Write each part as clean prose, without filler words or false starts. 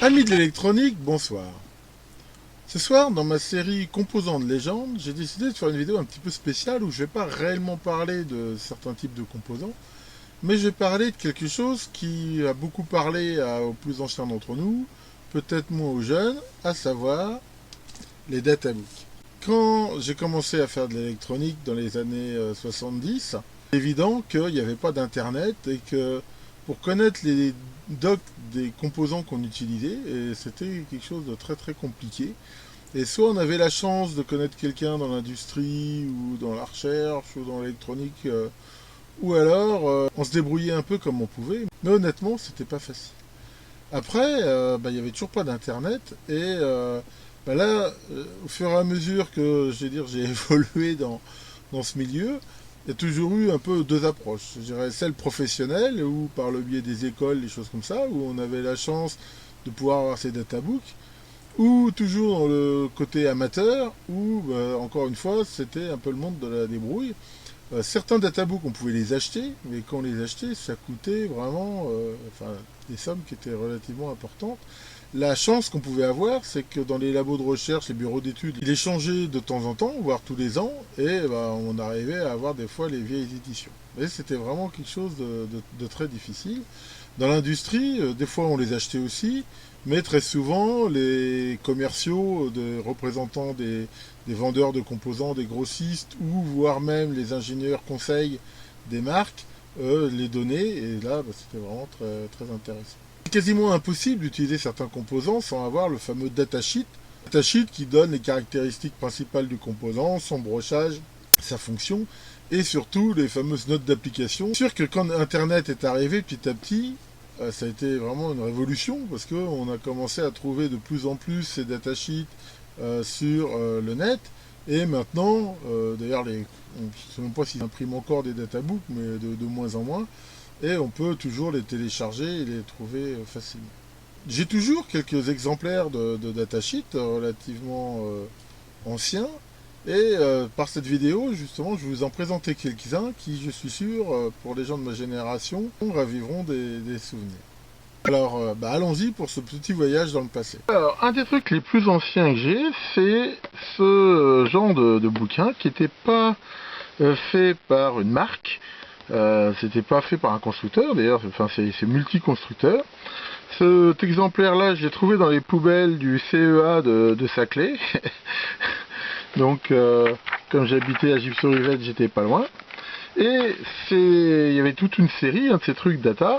Amis de l'électronique, bonsoir. Ce soir, dans ma série Composants de légende, j'ai décidé de faire une vidéo un petit peu spéciale où je ne vais pas réellement parler de certains types de composants, mais je vais parler de quelque chose qui a beaucoup parlé aux plus anciens d'entre nous, peut-être moins aux jeunes, à savoir les databooks. Quand j'ai commencé à faire de l'électronique dans les années 70, c'est évident qu'il n'y avait pas d'internet et que pour connaître les docs des composants qu'on utilisait, c'était quelque chose de très très compliqué. Et soit on avait la chance de connaître quelqu'un dans l'industrie ou dans la recherche ou dans l'électronique, ou alors on se débrouillait un peu comme on pouvait. Mais honnêtement, c'était pas facile. Après, il n'y avait toujours pas d'internet et là, au fur et à mesure que j'ai évolué dans ce milieu, il y a toujours eu un peu deux approches. Je dirais celle professionnelle, ou par le biais des écoles, des choses comme ça, où on avait la chance de pouvoir avoir ces databooks, ou toujours dans le côté amateur, où, encore une fois, c'était un peu le monde de la débrouille. Certains databooks, on pouvait les acheter, mais quand on les achetait, ça coûtait vraiment des sommes qui étaient relativement importantes. La chance qu'on pouvait avoir, c'est que dans les labos de recherche, les bureaux d'études, ils échangeaient de temps en temps, voire tous les ans, et on arrivait à avoir des fois les vieilles éditions. Mais c'était vraiment quelque chose de très difficile. Dans l'industrie, des fois on les achetait aussi, mais très souvent les commerciaux, des représentants des vendeurs de composants, des grossistes, ou voire même les ingénieurs conseils des marques, les donnaient, et là c'était vraiment très, très intéressant. C'est quasiment impossible d'utiliser certains composants sans avoir le fameux datasheet. Datasheet qui donne les caractéristiques principales du composant, son brochage, sa fonction, et surtout les fameuses notes d'application. C'est sûr que quand Internet est arrivé petit à petit, ça a été vraiment une révolution parce qu'on a commencé à trouver de plus en plus ces datasheets sur le net. Et maintenant, d'ailleurs, je ne sais même pas s'ils impriment encore des databooks, mais de moins en moins. Et on peut toujours les télécharger et les trouver facilement. J'ai toujours quelques exemplaires de datasheets relativement anciens. Et par cette vidéo, justement, je vais vous en présenter quelques-uns qui, je suis sûr, pour les gens de ma génération, raviveront des souvenirs. Alors, allons-y pour ce petit voyage dans le passé. Alors, un des trucs les plus anciens que j'ai, c'est ce genre de bouquin qui n'était pas fait par une marque, c'était pas fait par un constructeur, d'ailleurs, enfin, c'est multi-constructeur. Cet exemplaire-là, je l'ai trouvé dans les poubelles du CEA de Saclay. Donc, comme j'habitais à Gif-sur-Yvette, j'étais pas loin. Et il y avait toute une série de ces trucs data,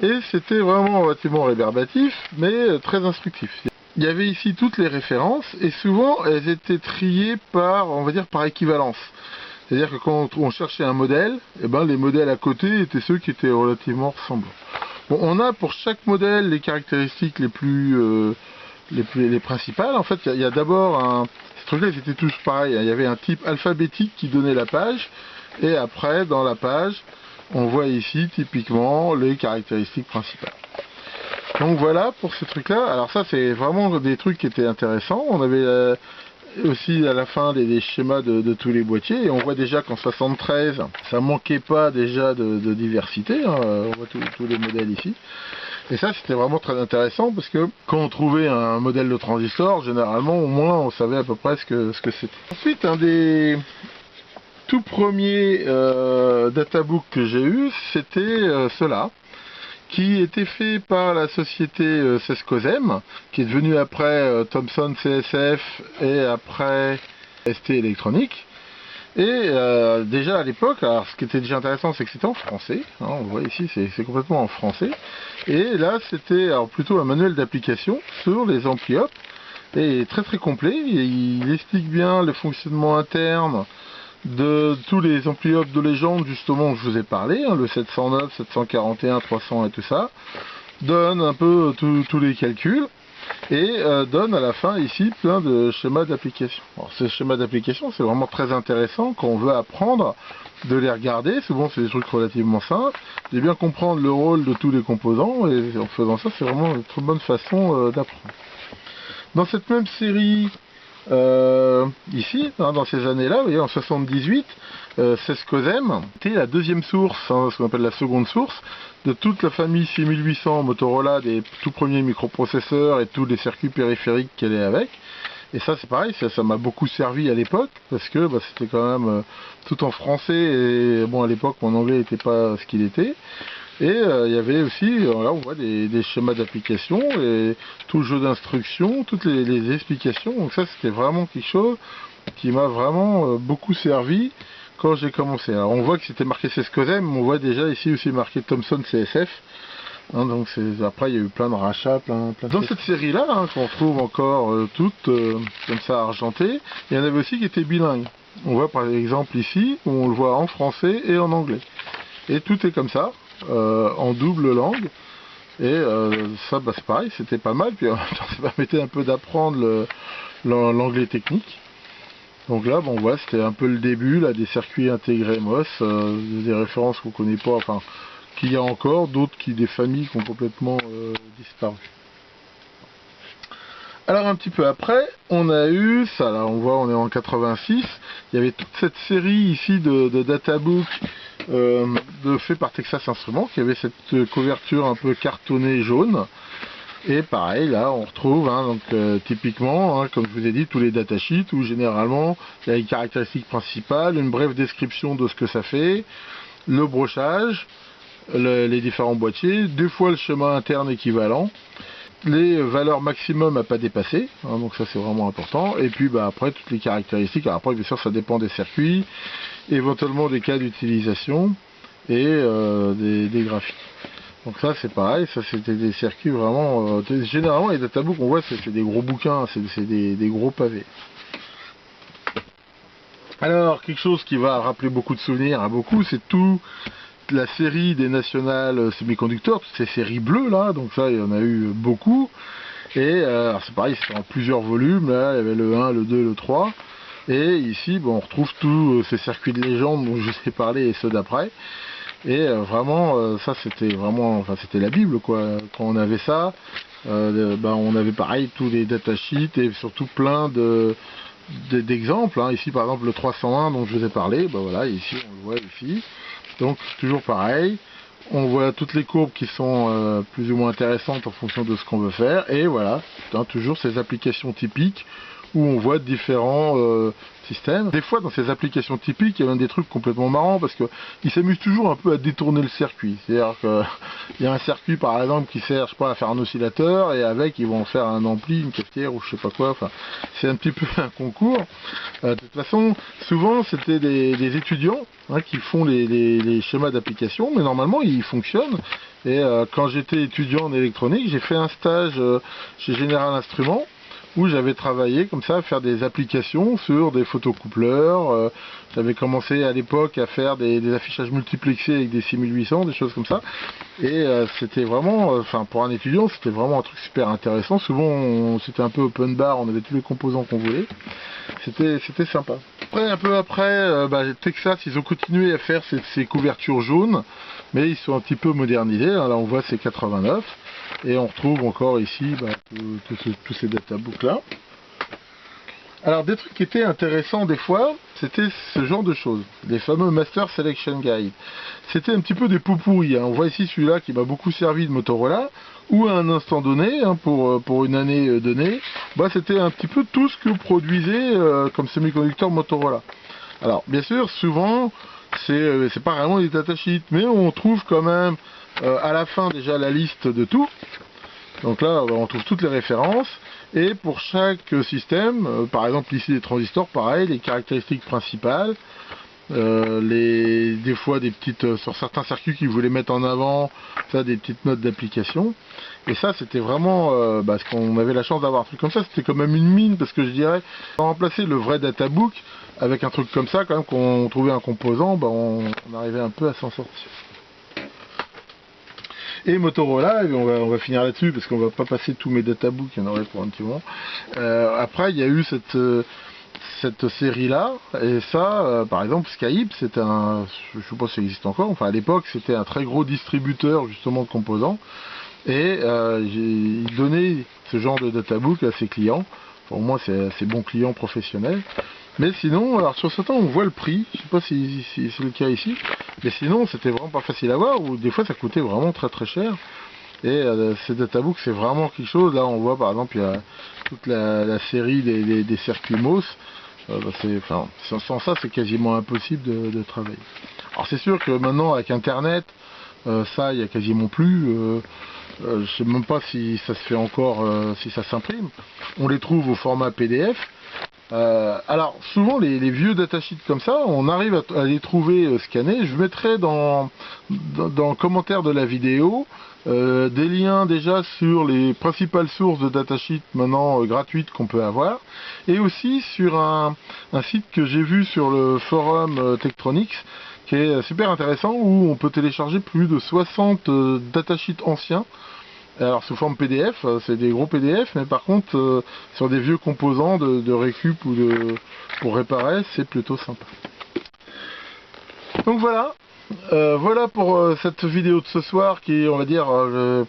et c'était vraiment relativement rébarbatif, mais très instructif. Il y avait ici toutes les références, et souvent elles étaient triées par, on va dire, par équivalence. C'est-à-dire que quand on cherchait un modèle, les modèles à côté étaient ceux qui étaient relativement ressemblants. Bon, on a pour chaque modèle les caractéristiques les principales. En fait, il y a d'abord ces trucs-là, ils étaient tous pareils. Il y avait un type alphabétique qui donnait la page, et après, dans la page, on voit ici typiquement les caractéristiques principales. Donc voilà pour ce truc-là. Alors ça, c'est vraiment des trucs qui étaient intéressants. On avait aussi à la fin des schémas de tous les boîtiers, et on voit déjà qu'en 73, ça manquait pas déjà de diversité. Hein. On voit tous les modèles ici. Et ça, c'était vraiment très intéressant parce que quand on trouvait un modèle de transistor, généralement, au moins, on savait à peu près ce que c'était. Ensuite, un des tout premiers databooks que j'ai eu, c'était cela, qui était fait par la société Sescosem, qui est devenue après Thomson CSF et après ST Electronics. Et déjà à l'époque, alors ce qui était déjà intéressant, c'est que c'était en français, hein, on voit ici, c'est complètement en français. Et là, c'était alors plutôt un manuel d'application sur les ampli-op, et très très complet. Et il explique bien le fonctionnement interne de tous les ampli-op de légende, justement, je vous ai parlé, hein, le 709, 741, 300 et tout ça, donne un peu tous les calculs. Et donne à la fin ici plein de schémas d'application. Alors ces schémas d'application, c'est vraiment très intéressant quand on veut apprendre de les regarder. Souvent c'est des trucs relativement simples, de bien comprendre le rôle de tous les composants, et en faisant ça, c'est vraiment une très bonne façon d'apprendre. Dans cette même série, Ici, hein, dans ces années-là, vous voyez, en 78, Sescosem était la deuxième source, hein, ce qu'on appelle la seconde source, de toute la famille 6800 Motorola, des tout premiers microprocesseurs et tous les circuits périphériques qu'elle est avec. Et ça c'est pareil, ça m'a beaucoup servi à l'époque, parce que bah, c'était quand même tout en français, et bon à l'époque mon anglais n'était pas ce qu'il était. Et il y avait aussi, là on voit des schémas d'application, et tout le jeu d'instructions, toutes les explications, donc ça c'était vraiment quelque chose qui m'a vraiment beaucoup servi quand j'ai commencé. Alors on voit que c'était marqué Sescosem, mais on voit déjà ici aussi marqué Thomson CSF. Hein, donc après il y a eu plein de rachats, plein dans cette série là hein, qu'on trouve encore toutes comme ça argentées. Il y en avait aussi qui étaient bilingues. On voit par exemple ici où on le voit en français et en anglais. Et tout est comme ça, en double langue. Et ça bah, c'est pareil, c'était pas mal. Puis en même temps ça permettait un peu d'apprendre l'anglais technique. Donc là, bon, voilà, c'était un peu le début là, des circuits intégrés MOS, des références qu'on connaît pas, enfin, qu'il y a encore, d'autres des familles qui ont complètement disparu. Alors un petit peu après, on a eu ça, là on voit, on est en 86, il y avait toute cette série ici de databooks fait par Texas Instruments, qui avait cette couverture un peu cartonnée jaune. Et pareil, là, on retrouve, hein, donc typiquement, hein, comme je vous ai dit, tous les datasheets où généralement il y a les caractéristiques principales, une brève description de ce que ça fait, le brochage, les différents boîtiers, deux fois le schéma interne équivalent, les valeurs maximum à pas dépasser, hein, donc ça c'est vraiment important, et puis bah, après toutes les caractéristiques. Alors après bien sûr ça dépend des circuits, éventuellement des cas d'utilisation et des graphiques. Donc ça c'est pareil, ça c'était des circuits vraiment... généralement les databooks on voit c'est des gros bouquins, c'est des gros pavés. Alors quelque chose qui va rappeler beaucoup de souvenirs à beaucoup, c'est tout la série des nationales semi-conducteurs, toutes ces séries bleues là, donc ça il y en a eu beaucoup. Et c'est pareil, c'est en plusieurs volumes, là il y avait le 1, le 2, le 3. Et ici bon, on retrouve tous ces circuits de légende dont je vous ai parlé et ceux d'après. Et vraiment, ça c'était vraiment, enfin c'était la Bible quoi. Quand on avait ça, on avait pareil tous les datasheets et surtout plein d'exemples. Hein. Ici par exemple le 301 dont je vous ai parlé, voilà, ici on le voit ici. Donc toujours pareil, on voit toutes les courbes qui sont plus ou moins intéressantes en fonction de ce qu'on veut faire. Et voilà, hein, toujours ces applications typiques où on voit différents systèmes. Des fois dans ces applications typiques, il y a même des trucs complètement marrants parce qu'ils s'amusent toujours un peu à détourner le circuit. C'est-à-dire qu'il y a un circuit par exemple qui sert, je sais pas, à faire un oscillateur et avec ils vont faire un ampli, une cafetière ou je sais pas quoi. Enfin, c'est un petit peu un concours. De toute façon, souvent c'était des étudiants hein, qui font les schémas d'application, mais normalement ils fonctionnent. Et quand j'étais étudiant en électronique, j'ai fait un stage chez General Instruments où j'avais travaillé comme ça à faire des applications sur des photocoupleurs. J'avais commencé à l'époque à faire des affichages multiplexés avec des 6800, des choses comme ça. Et c'était vraiment, enfin pour un étudiant, c'était vraiment un truc super intéressant. Souvent c'était un peu open bar, on avait tous les composants qu'on voulait. C'était sympa. Après, un peu après, Texas, ils ont continué à faire ces couvertures jaunes, mais ils sont un petit peu modernisés. Là on voit c'est 89. Et on retrouve encore ici tous ces databooks là. Alors des trucs qui étaient intéressants des fois, c'était ce genre de choses, les fameux Master Selection Guide. C'était un petit peu des pots pourris, hein. On voit ici celui-là qui m'a beaucoup servi de Motorola, où à un instant donné, hein, pour une année donnée, c'était un petit peu tout ce que produisait comme semi-conducteur Motorola. Alors bien sûr, souvent, c'est pas vraiment des datasheets, mais on trouve quand même à la fin déjà la liste de tout. Donc là on trouve toutes les références et pour chaque système, par exemple ici les transistors, pareil, les caractéristiques principales, des fois des petites sur certains circuits qu'ils voulaient mettre en avant, ça des petites notes d'application. Et ça c'était vraiment ce qu'on avait la chance d'avoir un truc comme ça, c'était quand même une mine parce que je dirais remplacer le vrai databook avec un truc comme ça quand même qu'on trouvait un composant, on arrivait un peu à s'en sortir. Et Motorola, et on va finir là-dessus parce qu'on va pas passer tous mes databooks, il y en aurait pour un petit moment. Après, il y a eu cette série-là, et ça, par exemple, Skype, c'est je sais pas si ça existe encore, enfin à l'époque, c'était un très gros distributeur justement de composants, et il donnait ce genre de databook à ses clients. Enfin, au moins c'est bon client professionnel. Mais sinon, alors sur ce temps on voit le prix, je sais pas si c'est le cas ici, mais sinon c'était vraiment pas facile à voir, ou des fois ça coûtait vraiment très très cher. Et ces databooks c'est vraiment quelque chose. Là on voit par exemple il y a toute la série des circuits MOS. Enfin, sans ça c'est quasiment impossible de travailler. Alors c'est sûr que maintenant avec internet, ça il y a quasiment plus. Je sais même pas si ça se fait encore, si ça s'imprime. On les trouve au format PDF. Alors souvent les vieux datasheets comme ça, on arrive à les trouver scannés. Je mettrai dans le commentaire de la vidéo des liens déjà sur les principales sources de datasheets maintenant gratuites qu'on peut avoir, et aussi sur un site que j'ai vu sur le forum Tektronix qui est super intéressant, où on peut télécharger plus de 60 datasheets anciens. Alors sous forme PDF, c'est des gros PDF, mais par contre sur des vieux composants de récup ou pour réparer, c'est plutôt sympa. Donc voilà, voilà pour cette vidéo de ce soir qui est, on va dire,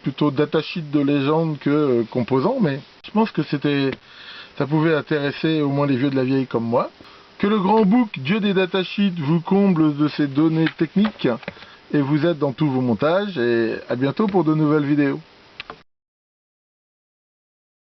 plutôt datasheet de légende que composant, mais je pense que ça pouvait intéresser au moins les vieux de la vieille comme moi. Que le grand book Dieu des datasheets vous comble de ses données techniques et vous aide dans tous vos montages, et à bientôt pour de nouvelles vidéos.